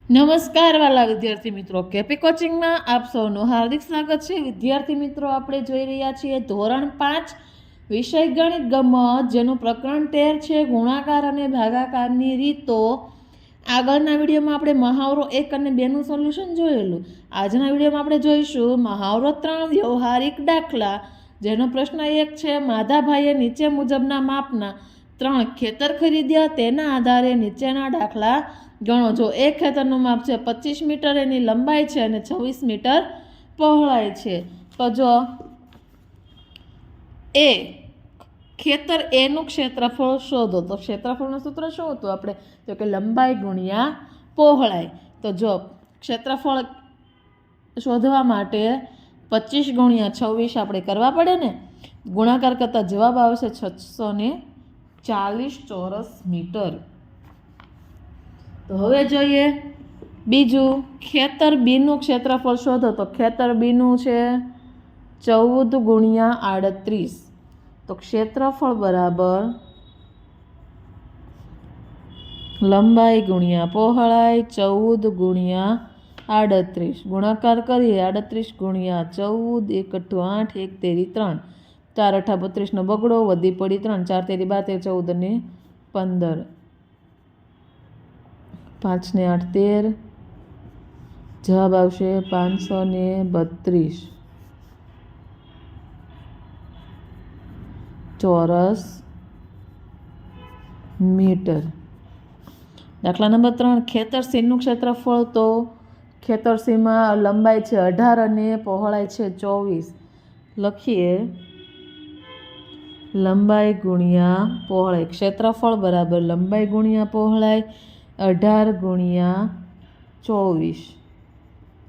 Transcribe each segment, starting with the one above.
નમસ્કાર વાલા વિદ્યાર્થી મિત્રો, કેપી કોચિંગમાં આપ સૌનું હાર્દિક સ્વાગત છે. વિદ્યાર્થી મિત્રો, આપણે જોઈ રહ્યા છીએ ધોરણ 5 વિષય ગણિત ગમત, જેનું પ્રકરણ 13 છે ગુણાકાર અને ભાગાકારની રીતો. આગળના વિડીયોમાં આપણે મહાવરો 1 અને 2નું સોલ્યુશન જોયેલું. આજના વિડીયોમાં આપણે જોઈશું મહાવરો 3 વ્યવહારિક દાખલા, જેનો પ્રશ્ન 1 છે માધાભાઈએ નીચે મુજબના માપના 3 ખેતર ખરીદ્યા, તેના આધારે નીચેના દાખલા ગણો. જો એક ખેતરનું માપ છે 25 મીટર, એની લંબાઈ છે અને 26 મીટર પહોળાઈ છે. તો જો એ ખેતર એનું ક્ષેત્રફળ શોધો. તો ક્ષેત્રફળનું સૂત્ર શું હતું આપણે? તો કે લંબાઈ ગુણ્યા પહોળાઈ. તો જો ક્ષેત્રફળ શોધવા માટે 25 ગુણ્યા 26 આપણે કરવા પડે ને. ગુણાકાર કરતાં જવાબ આવશે 640 ચોરસ મીટર. તો હવે જોઈએ બીજું, ખેતર બીનું ક્ષેત્રફળ શોધો. તો ખેતર બીનું છે 14 ગુણ્યા 38. તો ક્ષેત્રફળ બરાબર લંબાઈ ગુણ્યા પહોળાઈ 14 ગુણ્યા 38. ગુણાકાર કરીએ 38 ગુણ્યા 14, 1 × 8, 1 તેરી 3, 4 × 32 બગડો, વધી પડી 3, 4 તેરી 12, 14 ને 15, 5 ને 8 13. જવાબ આવશે 532 ચોરસ મીટર. દાખલા નંબર 3, ખેતર સીનું ક્ષેત્રફળ. તો ખેતર સીમાં લંબાઈ છે 18 અને પહોળાઈ છે 24. લખીએ લંબાઈ ગુણ્યા પહોળાઈ. ક્ષેત્રફળ બરાબર લંબાઈ ગુણ્યા પહોળાઈ 18 ગુણ્યા 24,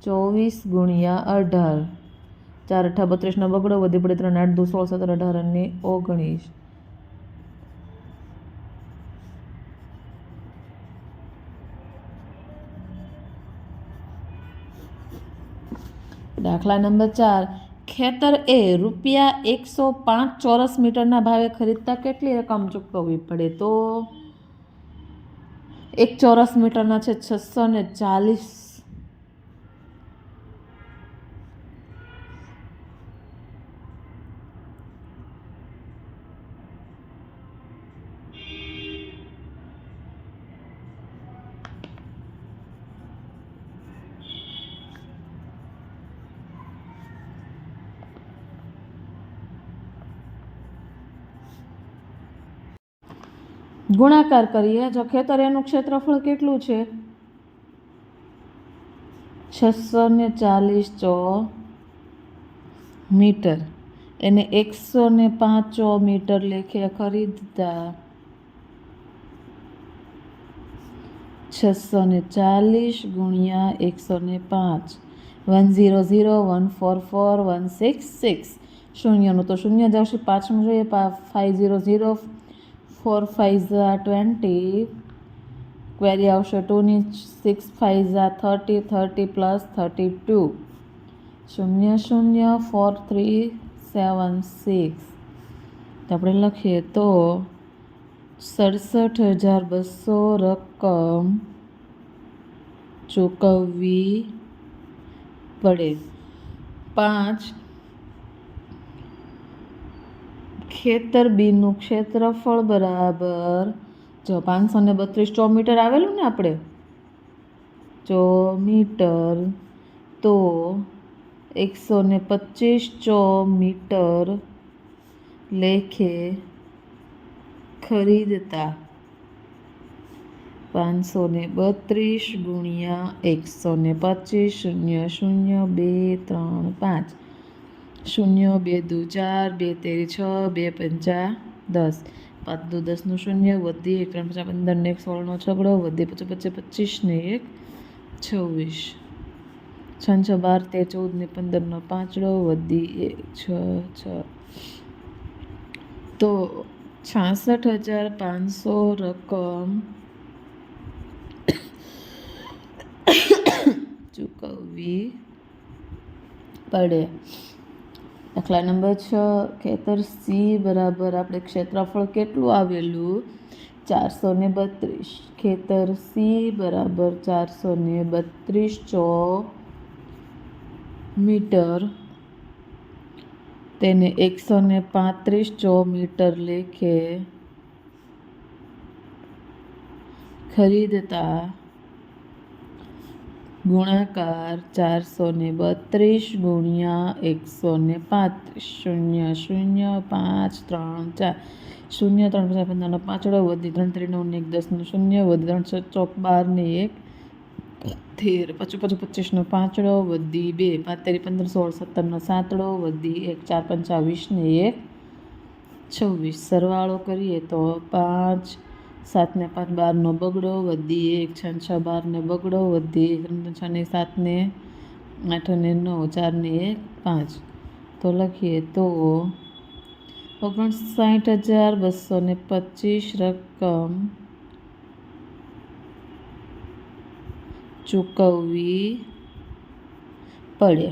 24 ગુણ્યા 18, 4 × 32 બગડો, વધી પડે 3, 8 × 2 16, 17, 18 અને 19. દાખલા નંબર 4, ખેતર એ રૂપિયા 105 ચોરસ મીટરના ભાવે ખરીદતા કેટલી રકમ ચૂકવવી પડે? તો 1 ચોરસ મીટરના છે 640. ગુણાકાર કરીએ. જો ખેતર એનું ક્ષેત્રફળ કેટલું છે 640 ચોરસ મીટર, એને 105 ચોરસ મીટર લેખે ખરીદતા 640 ગુણ્યા 105, 100, 144, 166. શૂન્યનું તો શૂન્ય જ આવશે. પાછળનું જોઈએ 500, 4 5 20, ક્વેરી આવશે 2 ની, 6 5 30, 30 પ્લસ 32, 0 0 4 3 7 6. તો આપણે લખીએ તો 67,200 રકમ ચૂકવવી પડે. 5, ખેતર બીનું ક્ષેત્રફળ બરાબર, જો 532 ચોરસ મીટર આવેલું ને આપણે ચોરસ મીટર, તો 125 ચોરસ મીટર લેખે ખરીદતા 532 ગુણ્યા 125, 0 0 2 3 5, 0 2 2 4, 2 તેરી 6, 2 પંચા 10, 5 2 10 નું શૂન્ય, વધી 1 3 5 15 ને 1 16 નો છગડો, વધી 5 25 ને 1 26, 6 6 12 13 14 ને 15 નો પાંચડો, વધી 1 6 6. તો 66,500 રકમ ચૂકવવી પડે. દાખલા નંબર 6, ખેતર સી બરાબર આપણે ક્ષેત્રફળ કેટલું આવેલું 432 ખેતર સી બરાબર 432 ચોમીટર, તેને 135 ચોમીટર લેખે ખરીદતા ગુણાકાર 432 ગુણ્યા 135 0 0 5 3 4 0 3 5 15 પાંચડો વધી 3 3 9 1 10 0 વધી 3 7 ચોક 12 ને 1 13 55 25 નો પાંચડો વધી 2 5 3 15 16 17 નો સાતડો વધી 1 4 5 20 ને 1 26 સરવાળો કરીએ તો 5 7 ને 5 12 નો બગડો વધી 1 6 6 12 ને બગડો વધી 3 6 ને 7 ને 8 ને 9 4 ને 1 5 તો લખીએ તો 59,225 રકમ ચૂકવવી પડે.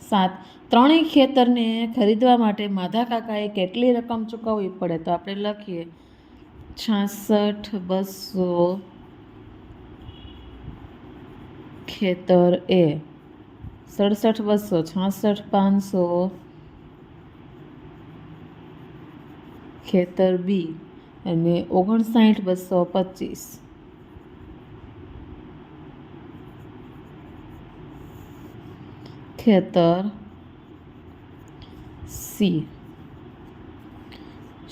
7 ત્રણેય ખેતરને ખરીદવા માટે માધા કાકાએ કેટલી રકમ ચૂકવવી પડે? તો આપણે લખીએ 66,200 ખેતર એ, 67,200 66,500 ખેતર બી અને 59,225 ખેતર સી.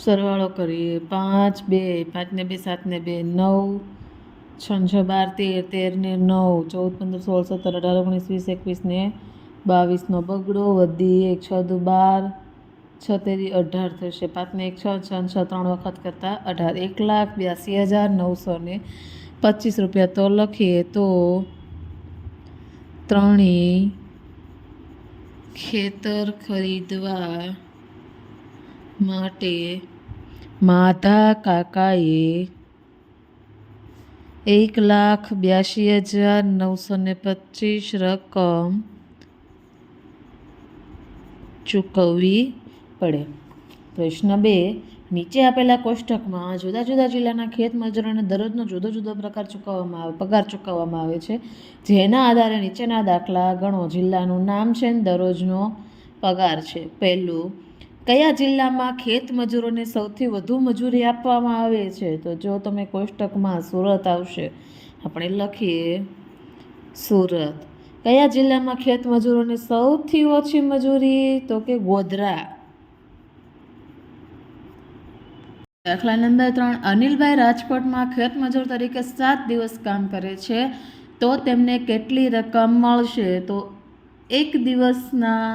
સરવાળો કરીએ 5 2 5 ને 2 7 ને 2 9 6 6 12 13 13 ને 9 14 15 16 17 18 19 20 21 ને 22 નો બગડો વધી 1 6 2 12 6 તેરી 18 થશે. 5 ને 1 6 6 6 3 વખત કરતા 18 1,82,925 રૂપિયા. તો લખીએ તો ત્રણેય ખેતર ખરીદવા માટે માધા કાકાએ 1,82,925 રકમ ચૂકવવી પડે. પ્રશ્ન 2 નીચે આપેલા કોષ્ટકમાં જુદા જુદા જિલ્લાના ખેત મજૂરોને દરરોજનો જુદો જુદો પગાર ચૂકવવામાં આવે છે. જેના આધારે નીચેના દાખલા ગણો. જિલ્લાનું નામ છે અને દરરોજનો પગાર છે. પહેલું, કયા જિલ્લામાં ખેત મજૂરોને સૌથી વધુ મજૂરી આપવામાં આવે છે? તો જો તમે કોષ્ટકમાં સુરત આવશે, આપણે લખીએ સુરત. કયા જિલ્લામાં ખેત મજૂરોને સૌથી ઓછી મજૂરી? તો કે ગોધરા. દાખલા નંબર 3 અનિલભાઈ રાજકોટમાં ખેત મજૂર તરીકે 7 દિવસ કામ કરે છે, તો તેમને કેટલી રકમ મળશે? તો એક દિવસના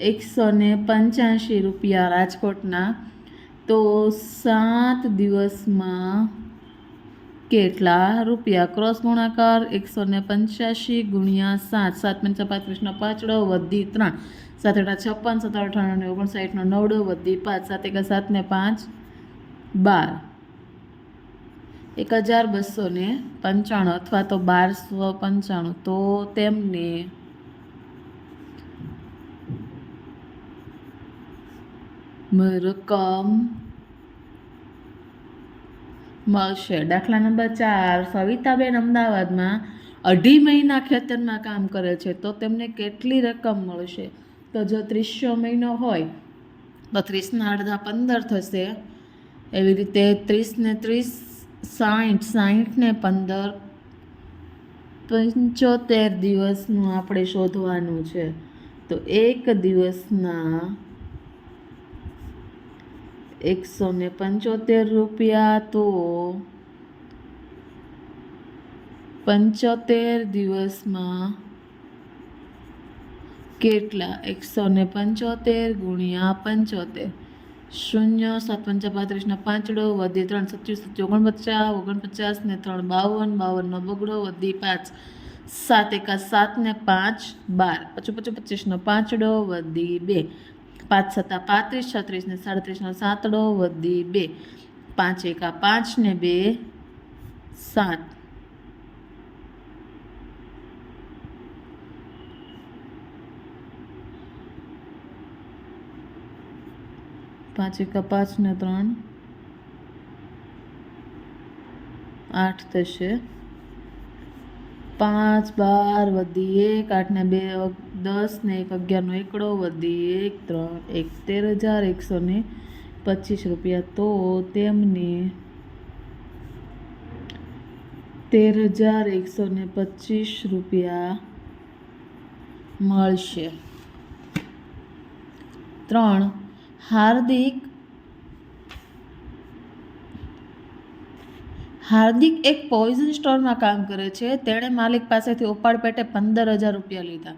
185 રૂપિયા રાજકોટના. તો 7 દિવસમાં કેટલા રૂપિયા? ક્રોસ ગુણાકાર 185 ગુણ્યા 7 7 5 35 નો પાંચડો વધી 3 7 8 56 7 8 59 નો નવડો વધી 5 7 1 7 ને 5 12 1,295 અથવા તો 1295. તો તેમને રકમ મળશે. દાખલા નંબર 4 સવિતાબેન અમદાવાદમાં 2.5 મહિના ખેતરમાં કામ કરે છે, તો તેમને કેટલી રકમ મળશે? તો જો 30 મહિનો હોય તો 30 ના અડધા 15 થશે. એવી રીતે 30 ને 30 60 60 ને 15 75 દિવસનું આપણે શોધવાનું છે. તો એક દિવસના 175 રૂપિયા. તો 75 દિવસમાં કેટલા? 175 ગુણ્યા 75 0 7 5 35 ના પાંચડો વધી 3 27 49 49 ને 3 52 52 નો બગડો વધી 5 7 1 7 ને 5 12 25 25 નો પાંચડો વધી 2 5 7 35 36 ને 37 નો સાતડો વધી 2 5 1 5 ને 2 7 5 1 5 ને 3 8 થશે, 5 12 વધી 1 8 ને 2 10 ને 1 11 નો એકડો વધી 1 3 13,125 રૂપિયા. તો તેમને 13,125 રૂપિયા મળશે. 3 હાર્દિક એક પોઈઝન સ્ટોરમાં કામ કરે છે. તેણે માલિક પાસેથી ઉપાડ પેટે 15,000 રૂપિયા લીધા.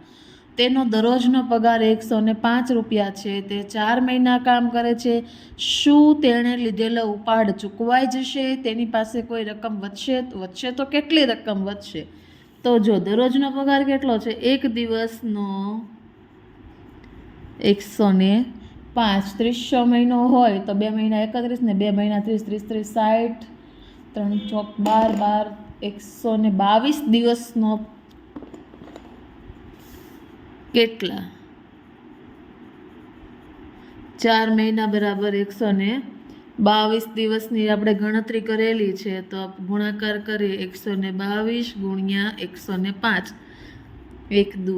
તેનો દરરોજનો પગાર 105 રૂપિયા છે. તે 4 મહિના કામ કરે છે. શું તેણે લીધેલો ઉપાડ ચૂકવાઈ જશે? તેની પાસે કોઈ રકમ વધશે તો કેટલી રકમ વધશે? તો જો દરરોજનો પગાર કેટલો છે? એક દિવસનો 105, 300 મહિનો હોય તો 2 મહિના 31 ને 2 મહિના 30, 30 60, 3 ચોક 12, 122 દિવસનો કેટલા? 4 મહિના બરાબર 122 દિવસની આપણે ગણતરી કરેલી છે. તો ગુણાકાર કરીએ 122 ગુણ્યા 105. 1 દુ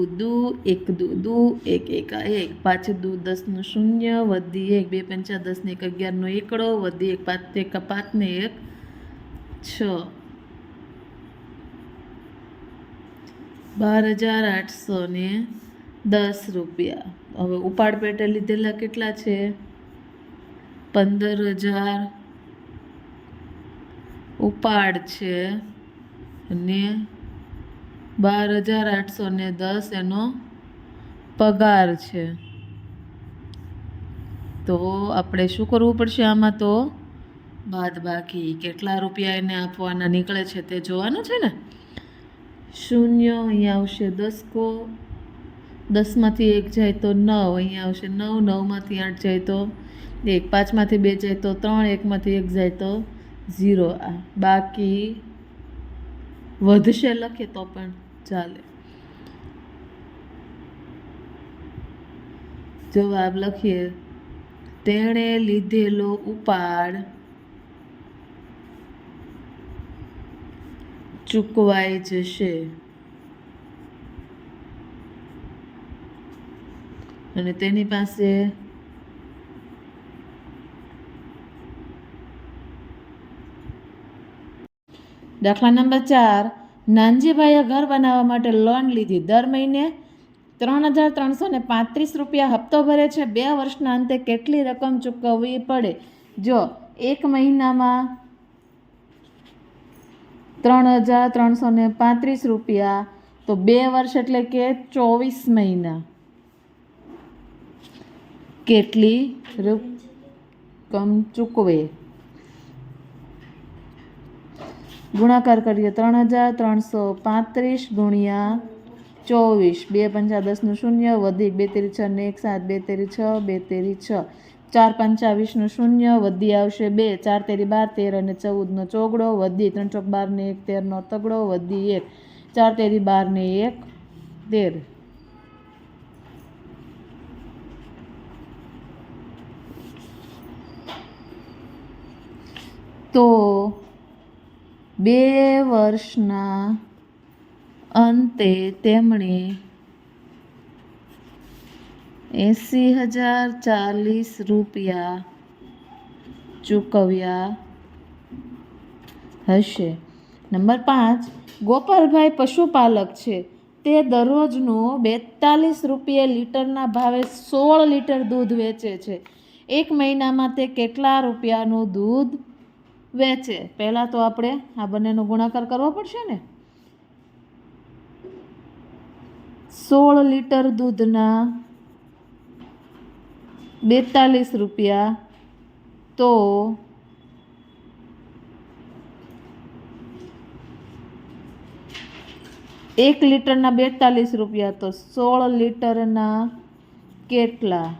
1 દુ 1 1 1 5 દુ 10 નું 0 વધી 1 2 5 10 ને 1 11 નો એકડો વધી 1 5 ને 1 6 12,810 રૂપિયા. હવે ઉપાડ પેટે લીધેલા કેટલા છે? 15,000 ઉપાડ છે અને 12,810 એનો પગાર છે. તો આપણે શું કરવું પડશે આમાં? તો બાદ બાકી કેટલા રૂપિયા એને આપવાના નીકળે છે તે જોવાનું છે ને. 0 અહીંયા આવશે 10 કો, 10 માંથી 1 જાય તો 9, અહીંયા આવશે 9, 9 માંથી 8 જાય તો 1, 5 માંથી 2 જાય તો 3, 1 માંથી 1 જાય તો 0. બાકી વધશે લખીએ તો પણ ચાલે. જવાબ લખીએ. તેણે લીધેલો ઉપાડ ચૂકવાઈ જશે અને તેની પાસે દાખલા નંબર 4. નાનજીભાઈએ ઘર બનાવવા માટે લોન લીધી. દર મહિને 3,335 રૂપિયા હપ્તો ભરે છે. 2 વર્ષના અંતે કેટલી રકમ ચૂકવવી પડે? જો 1 મહિનામાં 3,335 રૂપિયા, તો 2 વર્ષ એટલે કે 24 મહિના કેટલી રકમ ચૂકવે? ગુણાકાર કરીએ. 3,335 ગુણ્યા 24, 2 5 10 નું 0 વધી 2 તેરી 6 ને 1 7, 2 તેરી 6, 2 તેરી 6, 4 5 20 નું 0 વધી આવશે 2, 4 તેરી 12, 13 અને 14 નો ચોગડો વધી 3 ચોક 12 ને 1 13 નો તગડો વધી 1, 4 તેરી 12 ને 1 13. તો 2 વર્ષના અંતે તેમણે 80,040 રૂપિયા ચૂકવ્યા હશે. નંબર 5. ગોપાલભાઈ પશુપાલક છે. તે દરરોજનું 42 રૂપિયા લીટરના ભાવે 16 લીટર દૂધ વેચે છે. 1 મહિનામાં તે કેટલા રૂપિયાનું દૂધ વેચે? પહેલાં તો આપણે આ બંનેનો ગુણાકાર કરવો પડશે ને. 16 લીટર દૂધના 42 રૂપિયા, તો 1 લીટરના 42 રૂપિયા, તો 16 લીટરના કેટલા?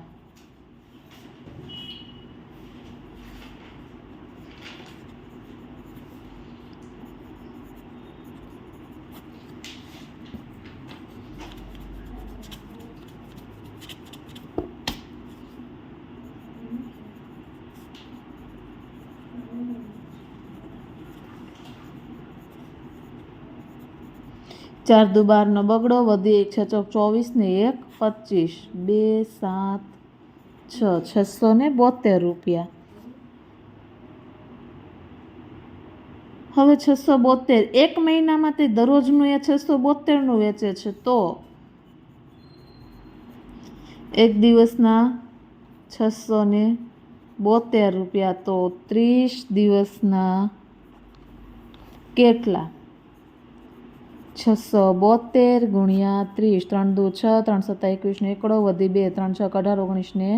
4 દુ 12 નો બગડો, વધી 1 6 ચોક 24 ને 1 25, 2 7 6 672 રૂપિયા. હવે 672 એક મહિનામાં તે દરરોજનું એ 672નું વેચે છે, તો એક દિવસના 672 રૂપિયા, તો 30 દિવસના કેટલા? 672 ગુણ્યા 30, 3 દુ 6, 3 7 21 ને 1 વધી 2, 3 6 18 19 ને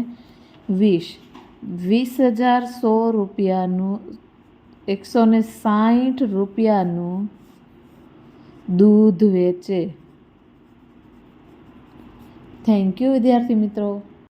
20, 20,100 રૂપિયાનું 160 રૂપિયાનું દૂધ વેચે. થેન્ક યુ વિદ્યાર્થી મિત્રો.